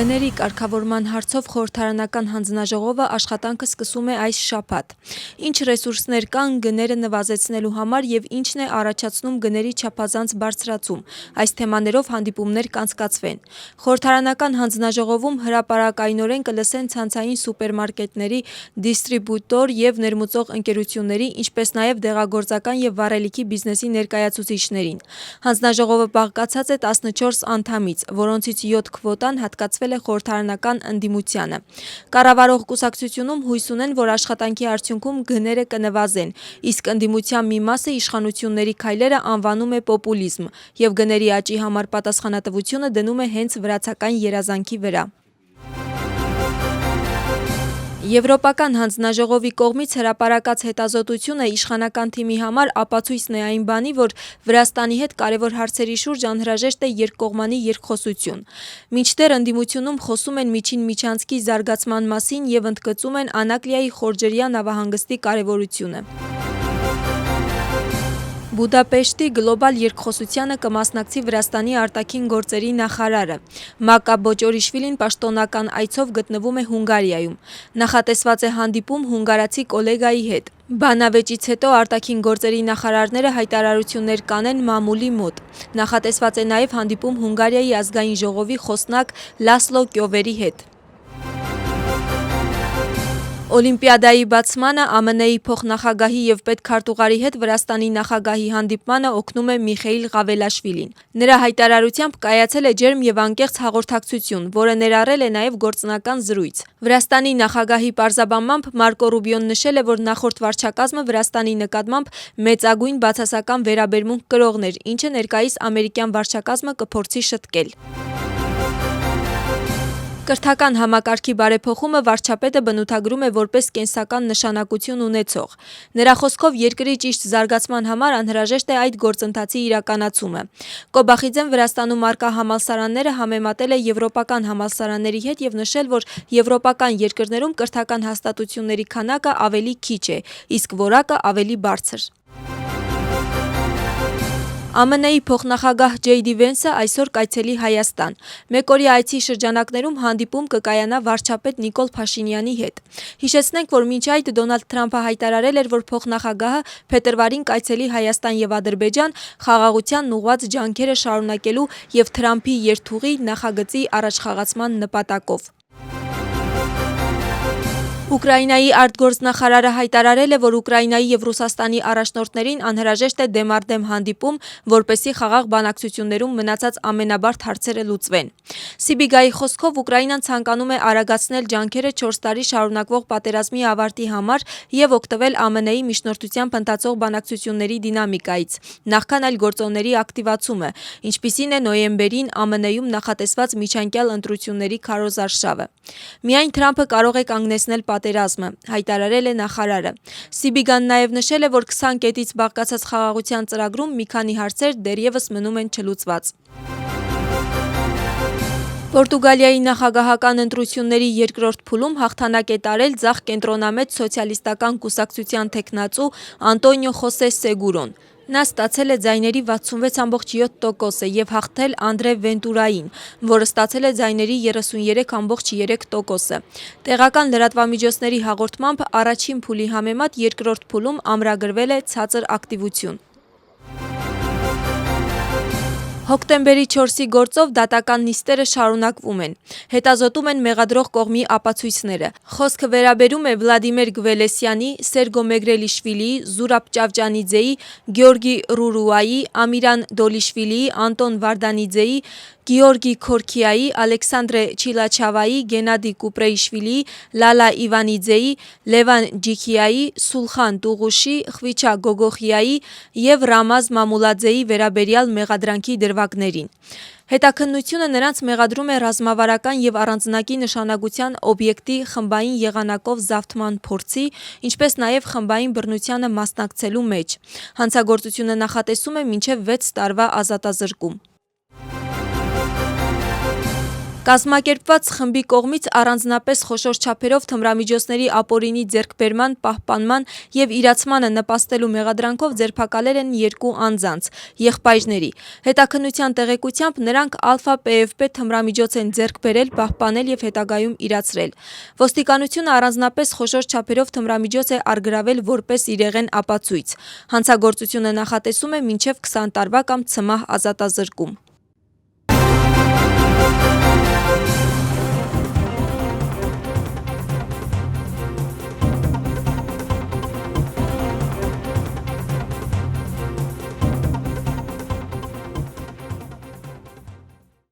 Գների կարգավորման հարցով խորհրդարանական հանձնաժողովը աշխատանքը սկսում է այս շաբաթ։ Ինչ ռեսուրսներ կան գները նվազեցնելու համար եւ ինչն է առաջացնում գների չափազանց բարձրացում։ Այս թեմաներով հանդիպումներ կանցկացվեն։ Խորհրդարանական հանձնաժողովում հրապարակայնորեն կլսեն ցանցային սուպերմարկետների, դիստրիբյուտոր եւ ներմուծող ընկերությունների, ինչպես նաեւ դեղագործական եւ վառելիքի բիզնեսի ներկայացուցիչներին։ Հանձնաժողովը բաղկացած է 14 անդամից, որոնցից 7 քվոտան հատկացվել է խորհրդարանական ընդդիմությանը։ Կառավարող կուսակցությունում հույս ունեն, որ աշխատանքի արդյունքում գները կնվազեն, իսկ ընդդիմության մի մասը իշխանությունների քայլերը անվանում է պոպուլիզմ եւ գների աճի համար պատասխանատվությունը դնում է հենց վրացական երազանքի վրա։ Եվրոպական հանձնաժողովի կողմից հրապարակած հետազոտությունը իշխանական թիմի համար ապացույցն է այն բանի, որ Վրաստանի հետ կարևոր հարցերի շուրջ անհրաժեշտ է երկկողմանի երկխոսություն։ Մինչդեռ ընդդիմությունում խոսում են միջին միջանցքի զարգացման մասին եւ ընդգծում են Անակլիայի խորջերյա նավահանգստի կարևորությունը։ Բուդապեշտի գլոբալ երկխոսությանը կմասնակցի Վրաստանի արտաքին գործերի նախարարը։ Մակա Բոճորիշվիլին պաշտոնական այցով գտնվում է Հունգարիայում։ Նախատեսված է հանդիպում հունգարացի կոլեգայի հետ։ Բանավեճից հետո արտաքին գործերի նախարարները հայտարարություններ կանեն մամուլի մոտ։ Նախատեսված է նաև հանդիպում Հունգարիայի ազգային ժողովի խոսնակ Լասլո Կյովերի հետ։ Օլիմպիադայի բացմանը ԱՄՆ-ի փոխնախագահի եւ պետքարտուղարի հետ Վրաստանի նախագահի հանդիպմանը օգնում է Միխեիլ Ղավելաշվիլին։ Նրա հայտարարությամբ կայացել է ջերմ եւ անկեղծ հաղորդակցություն, որը ներառել է նաեւ գործնական զրույց։ Վրաստանի նախագահի պարզաբանմամբ Մարկո Ռուբիոն նշել է, որ նախորդ վարչակազմը Վրաստանի նկատմամբ մեծագույն բացասական վերաբերմունք կրողն էր, ինչը ներկայիս ամերիկյան վարչակազմը կփորձի շտկել։ Կրթական համակարգի բարեփոխումը վարչապետը բնութագրում է որպես կենսական նշանակություն ունեցող։ Նրա խոսքով երկրի ճիշտ զարգացման համար անհրաժեշտ է այդ գործընթացի իրականացումը։ Կոբախիձեն Վրաստանում առկա համալսարանները համեմատել է եվրոպական համալսարանների հետ եւ նշել, որ եվրոպական երկրներում կրթական հաստատությունների քանակը ավելի քիչ է, իսկ որակը ավելի բարձր։ ԱՄՆ-ի փոխնախագահ Ջեյ Դի Վենսը այսօր կայցելի Հայաստան։ Մեկօրյա այցի շրջանակներում հանդիպում կկայանա վարչապետ Նիկոլ Փաշինյանի հետ։ Հիշեցնենք, որ մինչ այդ Դոնալդ Թրամփը հայտարարել էր, որ փոխնախագահը փետրվարին կայցելի Հայաստան եւ Ադրբեջան խաղաղությանն ուղղված ջանքերը շարունակելու եւ Թրամփի երթուղի նախագծի առաջխաղացման նպատակով։ Ուկրաինայի արտգործնախարարը հայտարարել է, որ Ուկրաինայի եւ Ռուսաստանի առաջնորդներին անհրաժեշտ է դեմարդեմ հանդիպում, որպեսզի խաղաղ բանակցություններում մնացած ամենաբարդ հարցերը լուծվեն։ Սիբիգայի խոսքով Ուկրաինան ցանկանում է արագացնել ջանքերը 4 տարի շարունակվող պատերազմի ավարտի համար եւ օգտվել ԱՄՆ-ի միջնորդությամբ ընթացող բանակցությունների դինամիկայից, նախքան այլ գործոնների ակտիվացումը, ինչպիսին է նոյեմբերին ԱՄՆ-ում նախատեսված միջանկյալ ընտրությունների քարոզարշավը։ Միայն Թրամփը կարող է կանգնեցնել պատերազմը, հայտարարել է նախարարը։ Սիբիգան նաև նշել է, որ 20 կետից բաղկացած խաղաղության ծրագրում մի քանի հարցեր դեռևս մնում են չլուծված։ Պորտուգալիայի նախագահական ընտրությունների երկրորդ փուլում հաղթանակ է տարել ձախ կենտրոնամետ սոցիալիստական կուսակցության թեկնածու Անտոնիո Խոսե Սեգուրոն։ Նա ստացել է ձայների 66.7% եւ հաղթել Անդրե Վենտուրային, որը ստացել է ձայների 33.3%։ Տեղական լրատվամիջոցների հաղորդմամբ առաջին փուլի համեմատ երկրորդ փուլում ամրագրվել է ցածր ակտիվություն։ Հոկտեմբերի 4-ի գործով դատական նիստերը շարունակվում են։ Հետազոտում են մեղադրող կողմի ապացույցները։ Խոսքը վերաբերում է Վլադիմիր Գվելեսյանի, Սերգո Մեգրելիշվիլիի, Զուրաբ Ճավջանիձեի, Գյորգի Ռուրուայի, Ամիրան Դոլիշվիլիի, Անտոն Վարդանիձեի, Գիորգի Քորքիայի, Ալեքսանդրե Չիլաչավայի, Գենադի Կուպրեիշվիլիի, Լալա Իվանիձեի, Լևան Ջիքիայի, Սուլխան Տուղուշի, Խվիչա Գոգոխիայի եւ Ռամազ Մամուլաձեի վերաբերյալ մեղադրանքի դրվագներին։ Հետաքննությունը նրանց մեղադրում է ռազմավարական եւ առանձնակի նշանակության օբյեկտի խմբային եղանակով զավթման փորձի, ինչպես նաեւ խմբային բռնությանը մասնակցելու մեջ։ Հանցագործությունը նախատեսում է մինչեւ 6 տարվա ազատազրկում։ Կազմակերպված խմբի կողմից առանձնապես խոշոր չափերով թմրամիջոցների ապօրինի ձեռքբերման, պահպանման և իրացմանը նպաստելու մեղադրանքով ձերբակալել են 2 անձանց՝ եղբայրների։ Հետաքննության տեղեկությամբ նրանք ալֆա-PFP թմրամիջոց են ձեռք բերել, պահպանել և հետագայում իրացրել։ Ոստիկանությունը առանձնապես խոշոր չափերով թմրամիջոց է առգրավել որպես իրեղեն ապացույց։ Հանցագործությունը նախատեսում է մինչև 20 տարվա կամ ցմահ ազատազրկում։